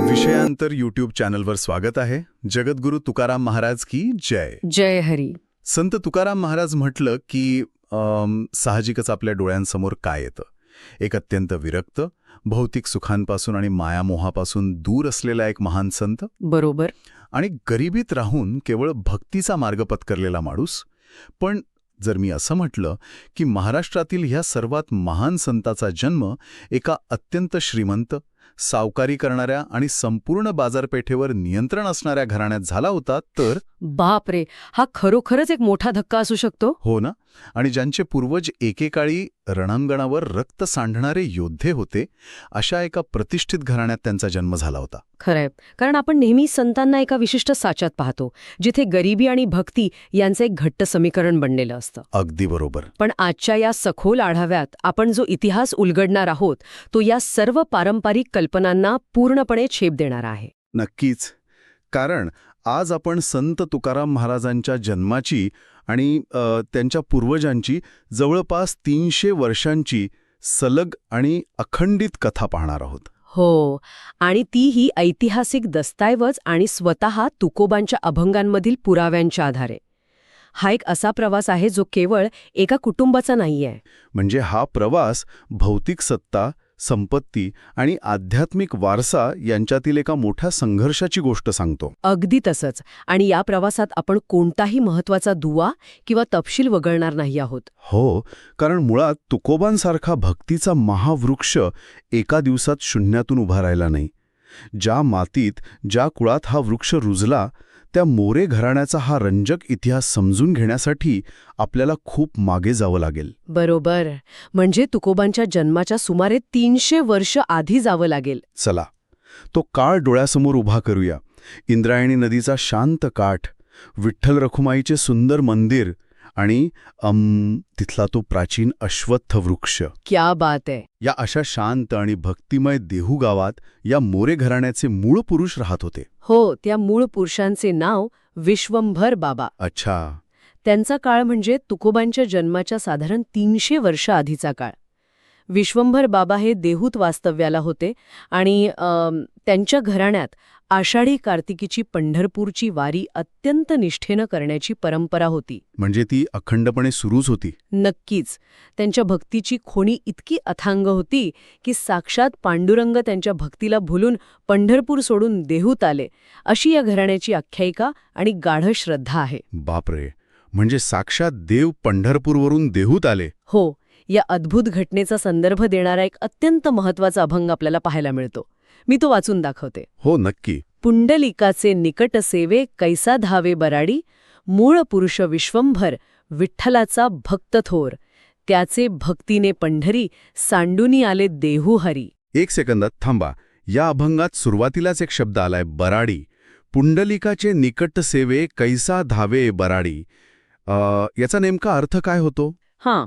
विषयांतर YouTube चॅनलवर स्वागत आहे. जगद्गुरु तुकाराम महाराज की जय. जय हरी. संत तुकाराम महाराज म्हटलं की साहजिकच आपल्या डोळ्यांसमोर काय येतं? एक अत्यंत विरक्त, भौतिक सुखांपासून आणि मायामोहापासून दूर असलेला एक महान संत, बरोबर. आणि गरिबीत राहून केवळ भक्तीचा मार्ग पत्करलेला माणूस. पण जर मी असं म्हटलं की महाराष्ट्रातील ह्या सर्वात महान संताचा जन्म एका अत्यंत श्रीमंत, सावकारी करणाऱ्या आणि संपूर्ण बाजारपेठेवर नियंत्रण असणाऱ्या घराण्यात झाला होता, तर बाप रे, हा खरोखरच एक मोठा धक्का असू शकतो. हो ना. आणि ज्यांचे पूर्वज एकेकाळी रणांगणावर रक्त सांडणारे योद्धे होते, अशा एका प्रतिष्ठित घराण्यात त्यांचा जन्म झाला होता. खरंय, कारण आपण नेहमी संतांना एका विशिष्ट साच्यात पाहतो, जिथे गरिबी आणि भक्ती यांचं एक घट्ट समीकरण बनलेलं असतं. अगदी बरोबर. पण आजच्या या सखोल आढाव्यात आपण जो इतिहास उलगडणार आहोत, तो या सर्व पारंपरिक कल्पनांना पूर्णपणे छेप देणारा आहे. नक्कीच. कारण आज आपण संत तुकाराम महाराजांच्या जन्माची आणि त्यांच्या पूर्वजांची जवळपास 300 वर्षांची सलग आणि अखंडित कथा पाहणार आहोत. हो, आणि तीही ऐतिहासिक दस्तऐवज आणि स्वतः तुकोबांच्या अभंगांमधील पुराव्यांच्या आधारे. हा एक असा प्रवास आहे जो केवळ एका कुटुंबाचा नाहीये. म्हणजे हा प्रवास भौतिक सत्ता, संपत्ती आणि आध्यात्मिक वारसा यांच्यातील एका मोठ्या संघर्षाची गोष्ट सांगतो. अगदी तसंच. आणि या प्रवासात आपण कोणताही महत्वाचा दुवा किंवा तपशील वगळणार नाही आहोत. हो, कारण मुळात तुकोबांसारखा भक्तीचा महावृक्ष एका दिवसात शून्यातून उभा राहिला नाही. ज्या मातीत, ज्या कुळात हा वृक्ष रुजला, त्या मोरे घराण्याचा हा रंजक इतिहास समजून घेण्यासाठी आपल्याला खूप मागे जावं लागेल. बरोबर. म्हणजे तुकोबांच्या जन्माच्या सुमारे 300 वर्ष आधी जावं लागेल. चला, तो काळ डोळ्यासमोर उभा करूया. इंद्रायणी नदीचा शांत काठ, विठ्ठल रखुमाईचे सुंदर मंदिर आणि तिथला तो प्राचीन अश्वत्थ वृक्ष. क्या बात आहे. या अशा शांत आणि भक्तिमय देहू गावात या मोरे घराण्याचे मूळ पुरुष राहत होते. हो, त्या मूळ पुरुषांचे नाव विश्वंभर बाबा. अच्छा. त्यांचा काळ म्हणजे तुकोबांच्या जन्माच्या साधारण 300 वर्ष आधीचा काळ. विश्वंभर बाबा हे देहूत वास्तव्याला होते आणि त्यांच्या घराण्यात आषाढी कार्तिकीची पंढरपूरची वारी अत्यंत निष्ठेनं करण्याची परंपरा होती. म्हणजे ती अखंडपणे सुरूच होती. नक्कीच. त्यांच्या भक्तीची खोनी इतकी अथांग होती की साक्षात पांडुरंग त्यांच्या भक्तीला भुलून पंढरपूर सोडून देहूत आले, अशी या घराण्याची आख्यायिका आणि गाढ श्रद्धा आहे. बापरे, म्हणजे साक्षात देव पंढरपूरवरून देहूत आले. हो, या अद्भुत घटनेचा संदर्भ देणारा एक अत्यंत महत्वाचा अभंग आपल्याला पाहायला मिळतो. मी तो वाचून दाखवते. हो, नक्की. पुंडलिकाचे निकट सेवे कैसा धावे बराडी, मूळ पुरुष विश्वंभर विठ्ठलाचा भक्त थोर, त्याचे भक्तीने पंढरी सांडूनी आले देहू हरी. एक सेकंदात थांबा. या अभंगात सुरुवातीलाच एक शब्द आलाय, बराडी. पुंडलिकाचे निकट सेवे कैसा धावे बराडी. याचा नेमका अर्थ काय होतो? हां,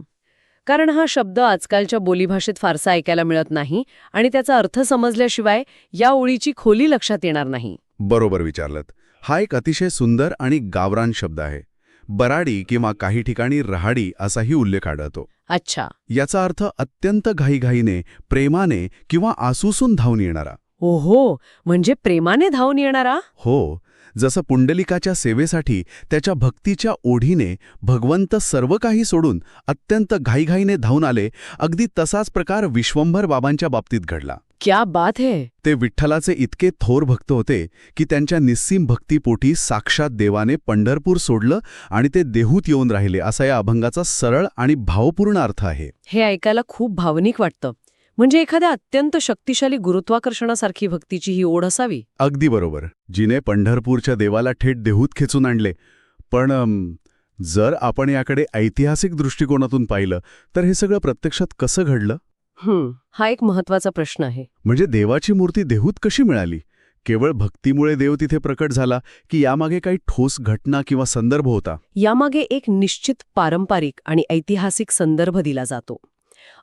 कारण हा शब्द आजकालच्या बोलीभाषेत फारसा ऐकायला मिळत नाही आणि त्याचा अर्थ समजल्याशिवाय या ओळीची खोली लक्षात येणार नाही. बरोबर विचारलत. हा एक अतिशय सुंदर आणि गावरान शब्द आहे. बराडी किंवा काही ठिकाणी रहाडी असाही उल्लेख आढळतो. अच्छा. याचा अर्थ अत्यंत घाईघाईने, प्रेमाने किंवा आसूसून धावून येणारा. ओहो, म्हणजे प्रेमाने धावून येणारा. हो, जसं पुंडलिकाच्या सेवेसाठी त्याच्या भक्तीच्या ओढीने भगवंत सर्व काही सोडून अत्यंत घाईघाईने धावून आले, अगदी तसाच प्रकार विश्वंभर बाबांच्या बाबतीत घडला. क्या बात है. ते विठ्ठलाचे इतके थोर भक्त होते की त्यांच्या निस्सीम भक्तीपोटी साक्षात देवाने पंढरपूर सोडलं आणि ते देहूत येऊन राहिले, असा या अभंगाचा सरळ आणि भावपूर्ण अर्थ आहे. हे ऐकायला खूप भावनिक वाटतं. म्हणजे एखाद्या अत्यंत शक्तिशाली गुरुत्वाकर्षणासारखी भक्तीची ही ओढ असावी. अगदी बरोबर. जिने पंढरपूरच्या देवाला थेट देहूत खेचून आणले. पण जर आपण याकडे ऐतिहासिक दृष्टिकोनातून पाहिलं तर हे सगळं प्रत्यक्षात कसं घडलं? हा एक महत्वाचा प्रश्न आहे. म्हणजे देवाची मूर्ती देहूत कशी मिळाली? केवळ भक्तीमुळे देव तिथे प्रकट झाला की यामागे काही ठोस घटना किंवा संदर्भ होता? यामागे एक निश्चित पारंपरिक आणि ऐतिहासिक संदर्भ दिला जातो.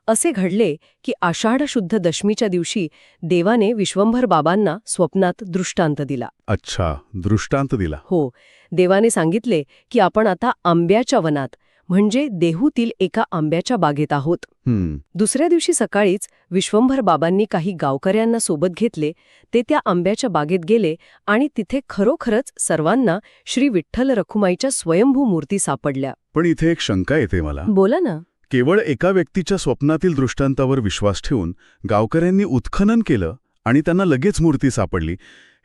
असे घडले की आषाढ शुद्ध दशमीच्या दिवशी देवाने विश्वंभर बाबांना स्वप्नात दृष्टांत दिला. अच्छा, दृष्टांत दिला. हो, देवाने सांगितले की आपण आता आंब्याच्या वनात म्हणजे देहूतील एका आंब्याच्या बागेत आहोत. हं, दुसऱ्या दिवशी सकाळीच विश्वंभर बाबांनी काही गावकऱ्यांना सोबत घेतले. ते त्या आंब्याच्या बागेत गेले आणि तिथे खरोखरच सर्वांना श्री विठ्ठल रखुमाईच्या स्वयंभू मूर्ती सापडल्या. पण इथे एक शंका येते मला. बोला ना. केवळ एका व्यक्तीच्या स्वप्नातील दृष्टांतावर विश्वास ठेवून गावकऱ्यांनी उत्खनन केलं आणि त्यांना लगेच मूर्ती सापडली.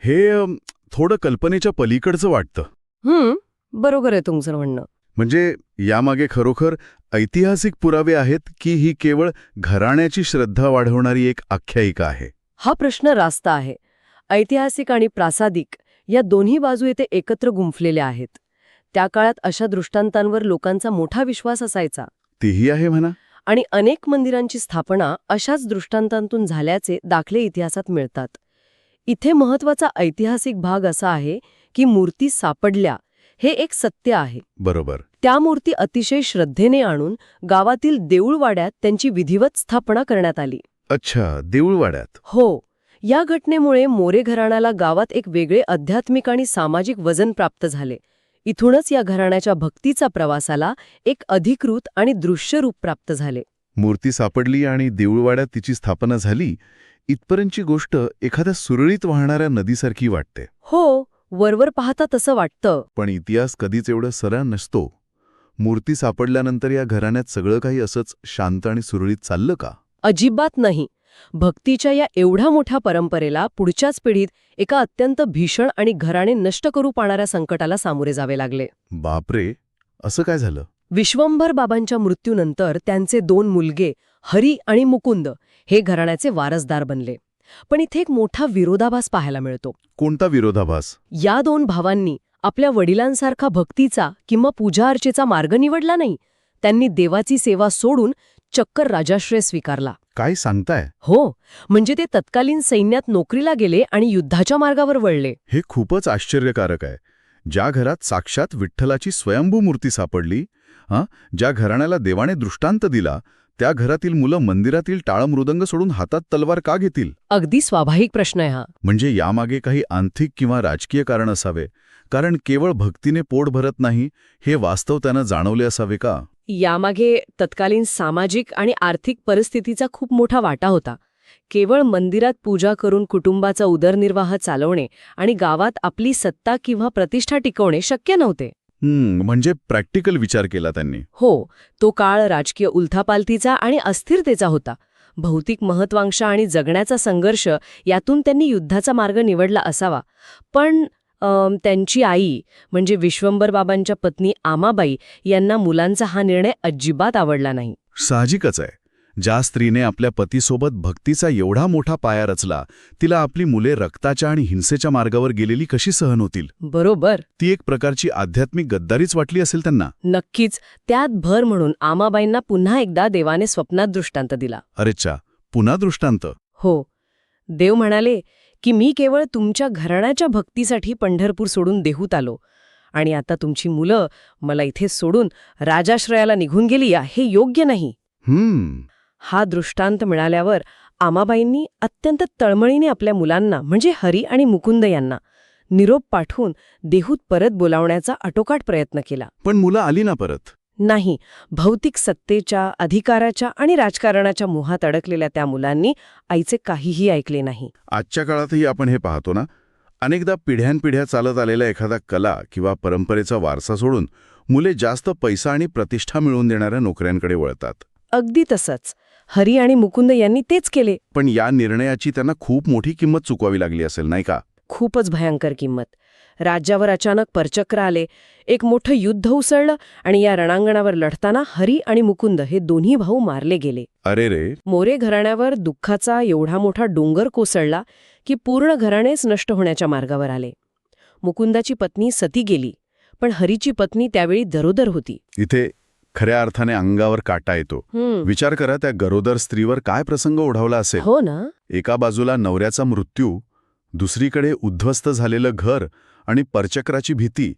हे थोडं कल्पनेच्या पलीकडचं वाटतं. बरोबर आहे तुमचं म्हणणं. म्हणजे यामागे खरोखर ऐतिहासिक पुरावे आहेत की ही केवळ घराण्याची श्रद्धा वाढवणारी एक आख्यायिका आहे? हा प्रश्न रास्त आहे. ऐतिहासिक आणि प्रासादिक या दोन्ही बाजू येथे एकत्र गुंफलेल्या आहेत. त्या काळात अशा दृष्टांतांवर लोकांचा मोठा विश्वास असायचा. तीही आहे म्हणा. आणि अनेक मंदिरांची स्थापना अशाच दृष्टांतांतून झाल्याचे दाखले इतिहासात मिळतात. इथे महत्वाचा ऐतिहासिक भाग असा आहे की मूर्ती सापडल्या हे एक सत्य आहे. बरोबर. त्या मूर्ती अतिशय श्रद्धेने आणून गावातील देऊळवाड्यात त्यांची विधिवत स्थापना करण्यात आली. अच्छा, देऊळवाड्यात. हो. या घटनेमुळे मोरे घराण्याला गावात एक वेगळे आध्यात्मिक आणि सामाजिक वजन प्राप्त झाले. इथूनच या घराण्याच्या भक्तीचा प्रवासाला एक अधिकृत आणि दृश्य रूप प्राप्त झाले. मूर्ती सापडली आणि देऊळवाड्यात तिची स्थापना झाली, इथपर्यंतची गोष्ट एखाद्या सुरळीत वाहणाऱ्या नदीसारखी वाटते. हो, वरवर पाहता तसं वाटतं. पण इतिहास कधीच एवढं सरळ नसतो. मूर्ती सापडल्यानंतर या घराण्यात सगळं काही असंच शांत आणि सुरळीत चाललं का? अजिबात नाही. भक्तीच्या या एवढ्या मोठ्या परंपरेला पुढच्याच पिढीत एका अत्यंत भीषण आणि घराणे नष्ट करू पाहणाऱ्या संकटाला सामोरे जावे लागले. बापरे, असं काय झालं? विश्वंभर बाबांच्या मृत्यूनंतर त्यांचे 2 मुलगे हरी आणि मुकुंद हे घराण्याचे वारसदार बनले. पण इथे एक मोठा विरोधाभास पाहायला मिळतो. कोणता विरोधाभास? या 2 भावांनी आपल्या वडिलांसारखा भक्तीचा किंवा पूजा अर्चेचा मार्ग निवडला नाही. त्यांनी देवाची सेवा सोडून चक्कर राजाश्रय स्वीकारला. काय सांगताय? हो, म्हणजे ते तत्कालीन सैन्यात नोकरीला गेले आणि युद्धाच्या मार्गावर वळले. हे खूपच आश्चर्यकारक आहे. ज्या घरात साक्षात विठ्ठलाची स्वयंभू मूर्ती सापडली, ज्या घराण्याला देवाने दृष्टांत दिला, त्या घरातील मुलं मंदिरातील टाळमृदंग सोडून हातात तलवार का घेतील? अगदी स्वाभाविक प्रश्न आहे हा. म्हणजे यामागे काही आर्थिक किंवा राजकीय कारण असावे, कारण केवळ भक्तीने पोट भरत नाही हे वास्तव त्यांना जाणवले असावे का? यामागे तत्कालीन सामाजिक आणि आर्थिक परिस्थितीचा खूप मोठा वाटा होता. केवळ मंदिरात पूजा करून कुटुंबाचा उदरनिर्वाह चालवणे आणि गावात आपली सत्ता किंवा प्रतिष्ठा टिकवणे शक्य नव्हते. म्हणजे प्रॅक्टिकल विचार केला त्यांनी. हो, तो काळ राजकीय उलथापालथीचा आणि अस्थिरतेचा होता. भौतिक महत्वाकांक्षा आणि जगण्याचा संघर्ष यातून त्यांनी युद्धाचा मार्ग निवडला असावा. पण त्यांची आई म्हणजे विश्वंभर बाबांच्या पत्नी आमाबाई यांना मुलांचा हा निर्णय अजिबात आवडला नाही. साहजिकच आहे. ज्या स्त्रीने आपल्या पतीसोबत भक्तीचा एवढा मोठा पाया रचला, तिला आपली मुले रक्ताच्या आणि हिंसेच्या मार्गावर गेलेली कशी सहन होतील? बरोबर. ती एक प्रकारची आध्यात्मिक गद्दारीच वाटली असेल त्यांना. नक्कीच. त्यात भर म्हणून आमाबाईंना पुन्हा एकदा देवाने स्वप्नात दृष्टांत दिला. अरेच्छा, पुन्हा दृष्टांत? हो. देव म्हणाले की मी केवळ तुमच्या घराण्याच्या भक्तीसाठी पंढरपूर सोडून देहूत आलो आणि आता तुमची मुलं मला इथे सोडून राजाश्रयाला निघून गेली हे योग्य नाही. हा दृष्टांत मिळाल्यावर आमाबाईंनी अत्यंत तळमळीने आपल्या मुलांना म्हणजे हरी आणि मुकुंद यांना निरोप पाठवून देहूत परत बोलावण्याचा आटोकाट प्रयत्न केला. पण मुलं आली ना परत? नाही. भौतिक सत्तेच्या, अधिकाराच्या आणि राजकारणाच्या मोहात अडकलेल्या त्या मुलांनी आईचे काहीही ऐकले नाही. आजच्या काळातही आपण हे पाहतो ना, अनेकदा पिढ्यानपिढ्या चालत आलेला एखादा कला किंवा परंपरेचा वारसा सोडून मुले जास्त पैसा आणि प्रतिष्ठा मिळवून देणाऱ्या नोकऱ्यांकडे वळतात. अगदी तसंच. हरी आणि मुकुंद यांनी तेच केले. पण या निर्णयाची त्यांना खूप मोठी किंमत चुकवावी लागली असेल, नाही का? खूपच भयंकर किंमत. राज्यावर अचानक परचक्र आले, एक मोठं युद्ध उसळलं आणि या रणांगणावर लढताना हरी आणि मुकुंद हे दोन्ही भाऊ मारले गेले. अरे रे. मोरे घराण्यावर दुःखाचा एवढा मोठा डोंगर कोसळला की पूर्ण घराणेच नष्ट होण्याच्या मार्गावर आले. मुकुंदाची पत्नी सती गेली, पण हरीची पत्नी त्यावेळी गरोदर होती. इथे खऱ्या अर्थाने अंगावर काटा येतो. विचार करा, त्या गरोदर स्त्रीवर काय प्रसंग ओढावला असेल. हो ना. एका बाजूला नवऱ्याचा मृत्यू, दुसरीकडे उद्ध्वस्त झालेलं घर आणि परचक्राची भीती.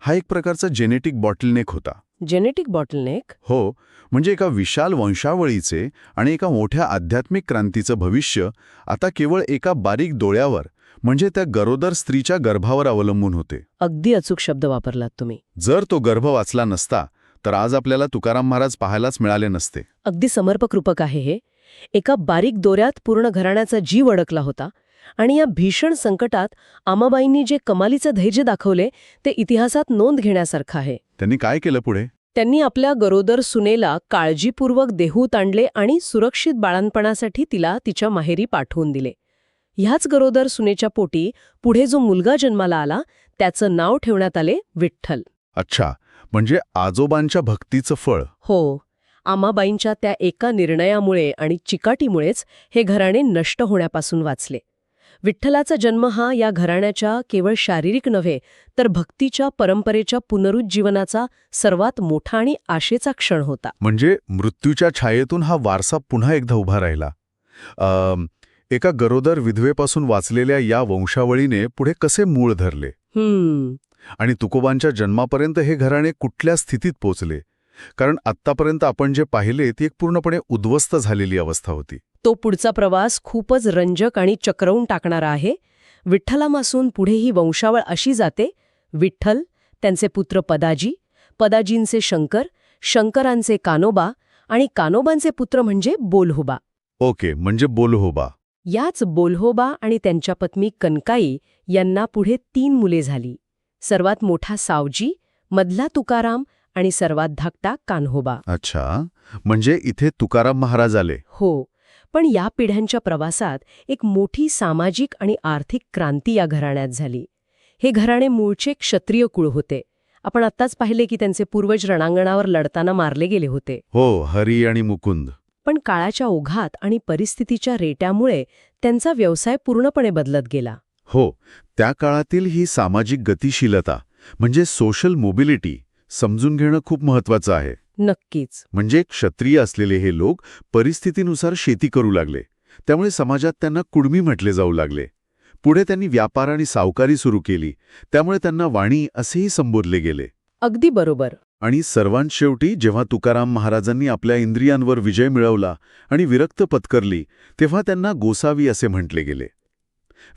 हा एक प्रकारचा जेनेटिक बॉटलनेक होता. Genetic bottleneck? हो, म्हणजे एका विशाल वंशावळीचे आणि एका मोठ्या आध्यात्मिक क्रांतीचं भविष्य आता केवळ एका बारीक डोळ्यावर म्हणजे त्या गरोदर स्त्रीच्या गर्भावर अवलंबून होते. अगदी अचूक शब्द वापरलात तुम्ही. जर तो गर्भ वाचला नसता तर आज आपल्याला तुकाराम महाराज पाहायलाच मिळाले नसते. अगदी समर्पक रूपक आहे हे. एका बारीक दोऱ्यात पूर्ण घराण्याचा जीव अडकला होता आणि या भीषण संकटात आमाबाईंनी जे कमालीचं धैर्य दाखवले ते इतिहासात नोंद घेण्यासारखं आहे. त्यांनी काय केलं पुढे? त्यांनी आपल्या गरोदर सुनेला काळजीपूर्वक देहूत आणले आणि सुरक्षित बाळंतपणासाठी तिला तिच्या माहेरी पाठवून दिले. ह्याच गरोदर सुनेच्या पोटी पुढे जो मुलगा जन्माला आला त्याचं नाव ठेवण्यात आले विठ्ठल. अच्छा, म्हणजे आजोबांच्या भक्तीचं फळ. हो, आमाबाईंच्या त्या एका निर्णयामुळे आणि चिकाटीमुळेच हे घराणे नष्ट होण्यापासून वाचले. विठ्ठलाचा जन्म हा या घराण्याच्या केवळ शारीरिक नव्हे तर भक्तीच्या परंपरेच्या पुनरुज्जीवनाचा सर्वात मोठा आणि आशेचा क्षण होता. म्हणजे मृत्यूच्या छायेतून हा वारसा पुन्हा एकदा उभा राहिला. एका गरोदर विधवेपासून वाचलेल्या या वंशावळीने पुढे कसे मूळ धरले आणि तुकोबांच्या जन्मापर्यंत हे घराणे कुठल्या स्थितीत पोचले? कारण आत्तापर्यंत आपण जे पाहिले ती एक पूर्णपणे उद्ध्वस्त झालेली अवस्था होती. तो पुढचा प्रवास खूपच रंजक आणि चक्रवून टाकणारा आहे. विठ्ठलापासून पुढे ही वंशावळ अशी जाते: विठ्ठल, त्यांचे पुत्र पदाजी, पदाजींचे शंकर, शंकरांचे कानोबा आणि कानोबांचे पुत्र म्हणजे बोल्होबा. ओके, म्हणजे बोल्होबा. याच बोल्होबा आणि त्यांच्या पत्नी कनकाई यांना पुढे 3 मुले झाली. सर्वात मोठा सावजी, मधला तुकाराम आणि सर्वात धाकटा कान्होबा. अच्छा, म्हणजे इथे तुकाराम महाराज आले. हो, पण या पिढ्यांच्या प्रवासात एक मोठी सामाजिक आणि आर्थिक क्रांती या घराण्यात झाली. हे घराणे मूळचे क्षत्रिय कुळ होते. आपण आत्ताच पाहिले की त्यांचे पूर्वज रणांगणावर लढताना मारले गेले होते. हो, हरी आणि मुकुंद. पण काळाच्या ओघात आणि परिस्थितीच्या रेट्यामुळे त्यांचा व्यवसाय पूर्णपणे बदलत गेला. हो, त्या काळातील ही सामाजिक गतिशीलता म्हणजे सोशल मोबिलिटी समजून घेणं खूप महत्वाचं आहे. नक्कीच. म्हणजे क्षत्रिय असलेले हे लोक परिस्थितीनुसार शेती करू लागले. त्यामुळे समाजात त्यांना कुडमी म्हटले जाऊ लागले. पुढे त्यांनी व्यापार आणि सावकारी सुरू केली. त्यामुळे त्यांना वाणी असेही संबोधले गेले. अगदी बरोबर. आणि सर्वांत शेवटी जेव्हा तुकाराम महाराजांनी आपल्या इंद्रियांवर विजय मिळवला आणि विरक्त पत्करली तेव्हा त्यांना गोसावी असे म्हटले गेले.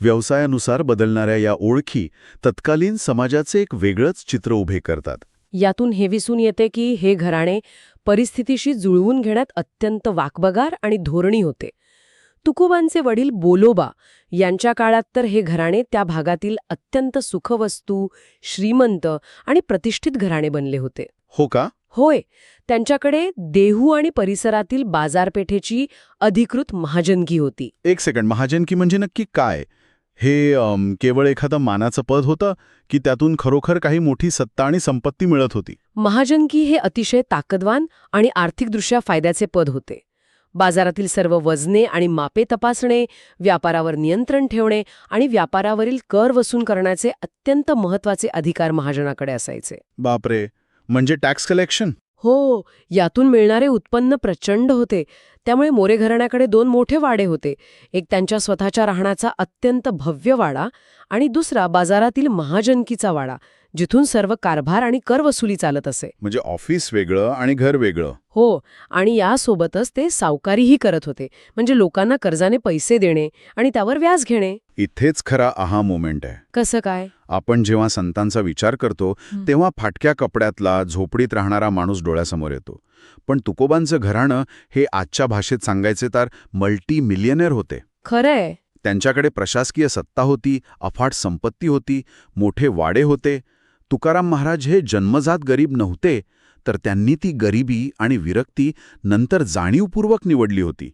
व्यवसायानुसार बदलणाऱ्या या ओळखी तत्कालीन समाजाचे एक वेगळंच चित्र उभे करतात. यातून हे दिसून येते की हे घराणे परिस्थितीशी जुळवून घेण्यात अत्यंत वाकबगार आणि धोरणी होते. तुकोबांचे वडील बोलोबा यांच्या काळात तर हे घराणे त्या भागातील अत्यंत सुखवस्तू, श्रीमंत आणि प्रतिष्ठित घराणे बनले होते. हो का? होय, त्यांच्याकडे देहू आणि परिसरातील बाजारपेठेची अधिकृत महाजनकी होती. एक सेकंड, महाजनकी म्हणजे नक्की काय? हे केवळ एखादं मानाचं पद होतं की त्यातून खरोखर काही मोठी सत्ता आणि संपत्ती मिळत होती? महाजनकी हे अतिशय ताकदवान आणि आर्थिकदृष्ट्या फायद्याचे पद होते. बाजारातील सर्व वजने आणि मापे तपासणे, व्यापारावर नियंत्रण ठेवणे आणि व्यापारावरील कर वसूल करण्याचे अत्यंत महत्त्वाचे अधिकार महाजनाकडे असायचे. बापरे, म्हणजे टॅक्स कलेक्शन? हो, यातून मिळणारे उत्पन्न प्रचंड होते. त्यामुळे मोरे घराण्याकडे 2 मोठे वाडे होते. एक त्यांच्या स्वतःच्या राहण्याचा अत्यंत भव्य वाडा आणि दुसरा बाजारातील महाजनकीचा वाडा, जिथून सर्व कारभार आणि कर वसुली चालत असे. म्हणजे ऑफिस वेगळं आणि घर वेगळं. हो, आणि यासोबतच ते सावकारीही करत होते. म्हणजे लोकांना कर्जाने पैसे देणे आणि त्यावर व्याज घेणे. इथेच खरा आहा मोमेंट आहे. कसं काय? आपण जेव्हा संतांचा विचार करतो तेव्हा फाटक्या कपड्यातला झोपडीत राहणारा माणूस डोळ्यासमोर येतो. पण तुकोबांचं घराणं हे आजच्या भाषेत सांगायचे तर मल्टी मिलियनेअर होते. खरंय. त्यांच्याकडे प्रशासकीय सत्ता होती, अफाट संपत्ती होती, मोठे वाडे होते. तुकाराम महाराज हे जन्मजात गरीब नव्हते, तर त्यांनी ती गरिबी आणि विरक्ती नंतर जाणीवपूर्वक निवडली होती.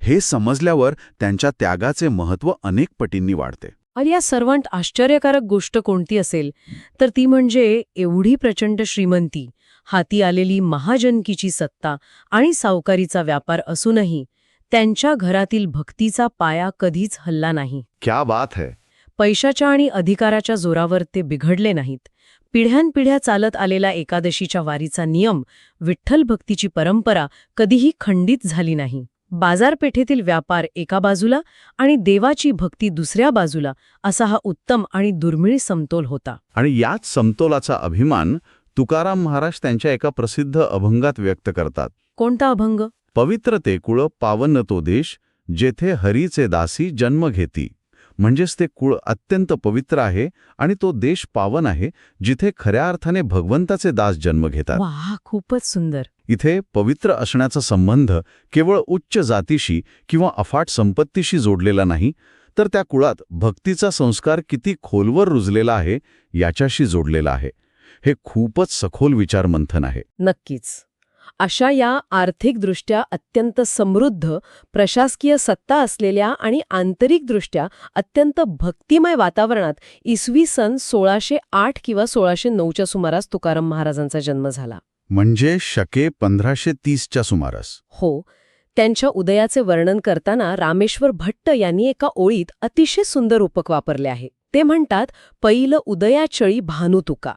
हे समजल्यावर त्यांच्या त्यागाचे महत्त्व अनेक पटींनी वाढते. आणि या सर्वांत आश्चर्यकारक गोष्ट कोणती असेल तर ती म्हणजे एवढी प्रचंड श्रीमंती, हाती आलेली महाजनकीची सत्ता आणि सावकारीचा व्यापार असूनही त्यांच्या घरातील भक्तीचा पाया कधीच हलला नाही. क्या बात है. पैशाच्या आणि अधिकाराच्या जोरावर ते बिघडले नाहीत. पिढ्यानपिढ्या चालत आलेला एकादशीच्या वारीचा नियम, विठ्ठल भक्तीची परंपरा कधीही खंडित झाली नाही. बाजारपेठेतील व्यापार एका बाजूला आणि देवाची भक्ती दुसऱ्या बाजूला असा हा उत्तम आणि दुर्मिळ समतोल होता. आणि याच समतोलाचा अभिमान तुकाराम महाराज त्यांच्या एका प्रसिद्ध अभंगात व्यक्त करतात. कोणता अभंग? पवित्र ते कुळ पावन तो देश, जेथे हरीचे दासी जन्म घेती. म्हणजेच ते कुळ अत्यंत पवित्र आहे आणि तो देश पावन आहे जिथे खऱ्या अर्थाने भगवंताचे दास जन्म घेतात. वा, खूपच सुंदर. इथे पवित्र असण्याचा संबंध केवळ उच्च जातीशी किंवा अफाट संपत्तीशी जोडलेला नाही, तर त्या कुळात भक्तीचा संस्कार किती खोलवर रुजलेला आहे याच्याशी जोडलेला आहे. हे खूपच सखोल विचारमंथन आहे. नक्कीच. अशा या आर्थिकदृष्ट्या अत्यंत समृद्ध, प्रशासकीय सत्ता असलेल्या आणि आंतरिकदृष्ट्या अत्यंत भक्तिमय वातावरणात इसवी सन 1608 किंवा 1609च्या सुमारास तुकाराम महाराजांचा जन्म झाला. म्हणजे शके 1530च्या सुमारास. हो. त्यांच्या उदयाचे वर्णन करताना रामेश्वर भट्ट यांनी एका ओळीत अतिशय सुंदर रूपक वापरले आहे. ते म्हणतात, पहिलं उदयाचळी भानू तुका.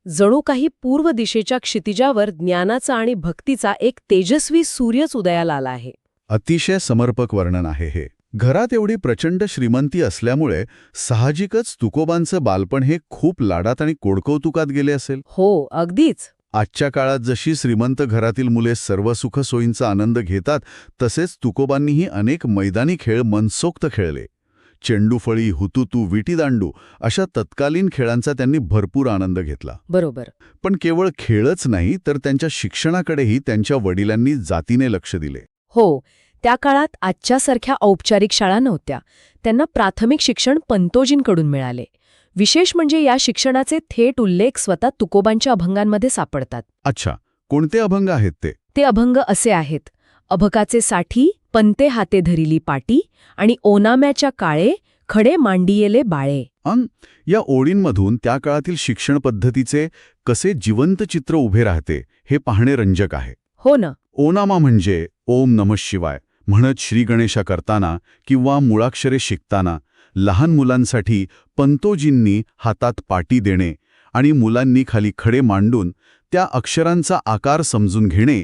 जणू काही पूर्व दिशेच्या क्षितिजावर ज्ञानाचा आणि भक्तीचा एक तेजस्वी सूर्यच उदयाला आला आहे. अतिशय समर्पक वर्णन आहे हे. घरात एवढी प्रचंड श्रीमंती असल्यामुळे साहजिकच तुकोबांचं बालपण हे खूप लाडात आणि कोडकौतुकात गेले असेल. हो, अगदीच. आजच्या काळात जशी श्रीमंत घरातील मुले सर्व सुखसोयींचा आनंद घेतात, तसेच तुकोबांनीही अनेक मैदानी खेळ मनसोक्त खेळले. चेंडूफळी, हुतुतू, विटीदांडू अशा तत्कालीन खेळांचा त्यांनी भरपूर आनंद घेतला. बरोबर. पण केवळ खेळच नाही, तर त्यांच्या शिक्षणाकडेही त्यांच्या वडिलांनी जातीने लक्ष दिले. हो. त्या काळात आजच्यासारख्या औपचारिक शाळा नव्हत्या. त्यांना प्राथमिक शिक्षण पंतोजींकडून मिळाले. विशेष म्हणजे या शिक्षणाचे थेट उल्लेख स्वतः तुकोबांच्या अभंगांमध्ये सापडतात. अच्छा, कोणते अभंग आहेत ते? ते अभंग असे आहेत: अभकाचे साठी, पंते हाते धरिली पाटी, आणि ओनाम्याच्या काळे, खडे मांडियेले बाळे. या ओळींमधून त्या काळातील शिक्षण पद्धतीचे कसे जिवंत चित्र उभे राहते हे पाहणे रंजक आहे. हो ना. ओनामा म्हणजे ओम नमः शिवाय म्हणत श्रीगणेशा करताना किंवा मुळाक्षरे शिकताना लहान मुलांसाठी पंतोजींनी हातात पाटी देणे आणि मुलांनी खाली खडे मांडून त्या अक्षरांचा आकार समजून घेणे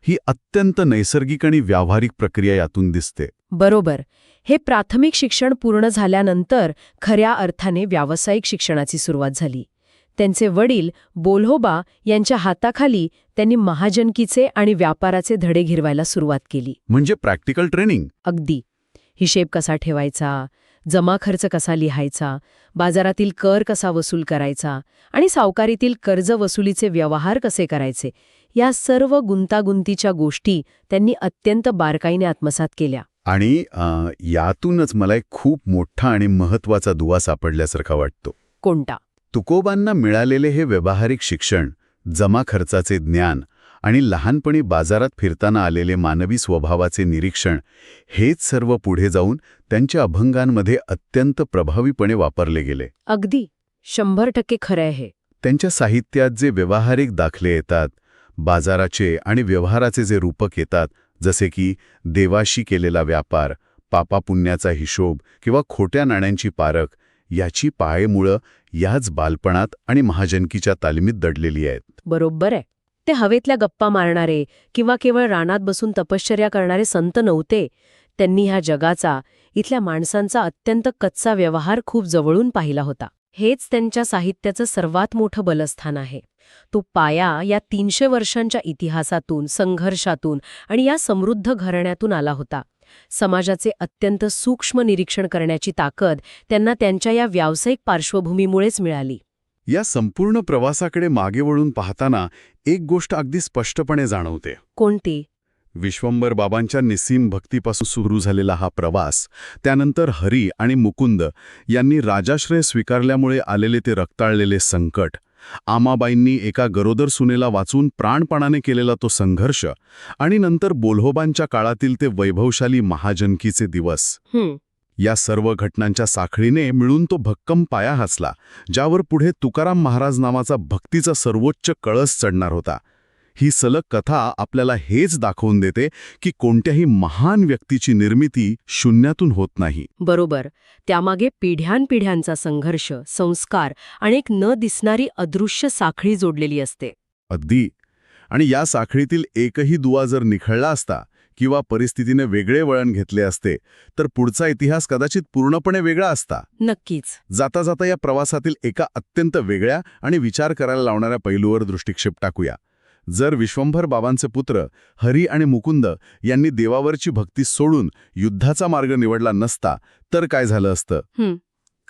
ही अत्यंत नैसर्गिक आणि व्यावहारिक प्रक्रिया यातून दिसते. बरोबर. हे प्राथमिक शिक्षण पूर्ण झाल्यानंतर खऱ्या अर्थाने व्यावसायिक शिक्षणाची सुरुवात झाली. त्यांचे वडील बोल्होबा यांच्या हाताखाली त्यांनी महाजनकीचे आणि व्यापाराचे धडे गिरवायला सुरुवात केली. म्हणजे प्रॅक्टिकल ट्रेनिंग. अगदी. हिशेब कसा ठेवायचा, जमा खर्च कसा लिहायचा, बाजारातील कर कसा वसूल करायचा आणि सावकारीतील कर्ज वसुलीचे व्यवहार कसे करायचे, या सर्व गुंतागुंतीच्या गोष्टी त्यांनी अत्यंत बारकाईने आत्मसात केल्या. आणि यातूनच मला एक खूप मोठा आणि महत्वाचा दुवा सापडल्यासारखा वाटतो. कोणता? तुकोबांना मिळालेले हे व्यावहारिक शिक्षण, जमा खर्चाचे ज्ञान आणि लहानपणी बाजारात फिरताना आलेले मानवी स्वभावाचे निरीक्षण, हेच सर्व पुढे जाऊन त्यांच्या अभंगांमध्ये अत्यंत प्रभावीपणे वापरले गेले. अगदी 100% खरं आहे. त्यांच्या साहित्यात जे व्यावहारिक दाखले येतात, बाजाराचे आणि व्यवहाराचे जे रूपक येतात, जसे की देवाशी केलेला व्यापार, पापापुण्याचा हिशोब किंवा खोट्या नाण्यांची पारख, याची पाळेमुळं याच बालपणात आणि महाजनकीच्या तालमीत दडलेली आहेत. बरोबर आहे. ते हवेतल्या गप्पा मारणारे किंवा केवळ रानात बसून तपश्चर्या करणारे संत नव्हते. त्यांनी ह्या जगाचा, इथल्या माणसांचा अत्यंत कच्चा व्यवहार खूप जवळून पाहिला होता. हेच त्यांच्या साहित्याचं सर्वात मोठं बलस्थान आहे. तो पाया या 300 वर्षांच्या इतिहासातून, संघर्षातून आणि या समृद्ध घराण्यातून आला होता. समाजाचे अत्यंत सूक्ष्म निरीक्षण करण्याची ताकद त्यांना त्यांच्या या व्यावसायिक पार्श्वभूमीमुळेच मिळाली. या संपूर्ण प्रवासाकडे मागे वळून पाहताना एक गोष्ट अगदी स्पष्टपणे जाणवते. कोणती? विश्वंभर बाबांच्या निस्सीम भक्तीपासून सुरू झालेला हा प्रवास, त्यानंतर हरी आणि मुकुंद यांनी राजाश्रय स्वीकारल्यामुळे आलेले ते रक्ताळलेले संकट, आमाबाईंनी एका गरोदर सुनेला वाचून प्राणपणाने केलेला तो संघर्ष आणि नंतर बोल्होबांच्या काळातील ते वैभवशाली महाजनकीचे दिवस, या सर्व घटनांच्या साखळीने मिळून तो भक्कम पाया हसला, ज्यावर पुढे तुकाराम महाराज नावाचा भक्तीचा सर्वोच्च कळस चढणार होता. ही सलग कथा आपल्याला हेच दाखवून देते की कोणत्याही महान व्यक्तीची निर्मिती शून्यातून होत नाही. बरोबर. त्यामागे पिढ्यानपिढ्यांचा संघर्ष, संस्कार आणि एक न दिसणारी अदृश्य साखळी जोडलेली असते. अगदी. आणि या साखळीतील एकही दुवा जर निखळला असता किंवा परिस्थितीने वेगळे वळण घेतले असते, तर पुढचा इतिहास कदाचित पूर्णपणे वेगळा असता. नक्कीच. जाता जाता या प्रवासातील एका अत्यंत वेगळ्या आणि विचार करायला लावणाऱ्या पैलूवर दृष्टिक्षेप टाकूया. जर विश्वंभर बाबांचे पुत्र हरी आणि मुकुंद यांनी देवावरची भक्ती सोडून युद्धाचा मार्ग निवडला नसता, तर काय झालं असतं?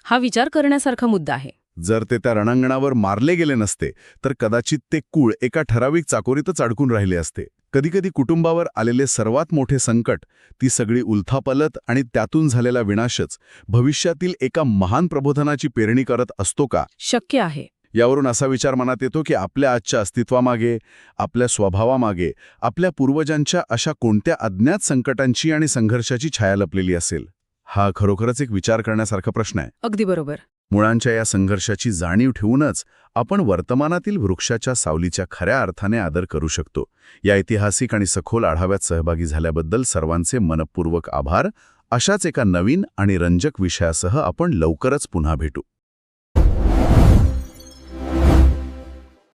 हा विचार करण्यासारखा मुद्दा आहे. जर ते त्या रणांगणावर मारले गेले नसते तर कदाचित ते कुळ एका ठराविक चाकोरीतच अडकून राहिले असते. कधीकधी कुटुंबावर आलेले सर्वात मोठे संकट, ती सगळी उलथापलत आणि त्यातून झालेला विनाशच भविष्यातील एका महान प्रबोधनाची पेरणी करत असतो का? शक्य आहे. यावरून असा विचार मनात येतो की आपल्या आजच्या अस्तित्वामागे, आपल्या स्वभावामागे, आपल्या पूर्वजांच्या अशा कोणत्या अज्ञात संकटांची आणि संघर्षाची छाया लपलेली असेल? हा खरोखरच एक विचार करण्यासारखा प्रश्न आहे. अगदी बरोबर. मुळांच्या या संघर्षाची जाणीव ठेवूनच आपण वर्तमानातील वृक्षाच्या सावलीच्या खऱ्या अर्थाने आदर करू शकतो. या ऐतिहासिक आणि सखोल आढाव्यात सहभागी झाल्याबद्दल सर्वांचे मनपूर्वक आभार. अशाच एका नवीन आणि रंजक विषयासह आपण लवकरच पुन्हा भेटू.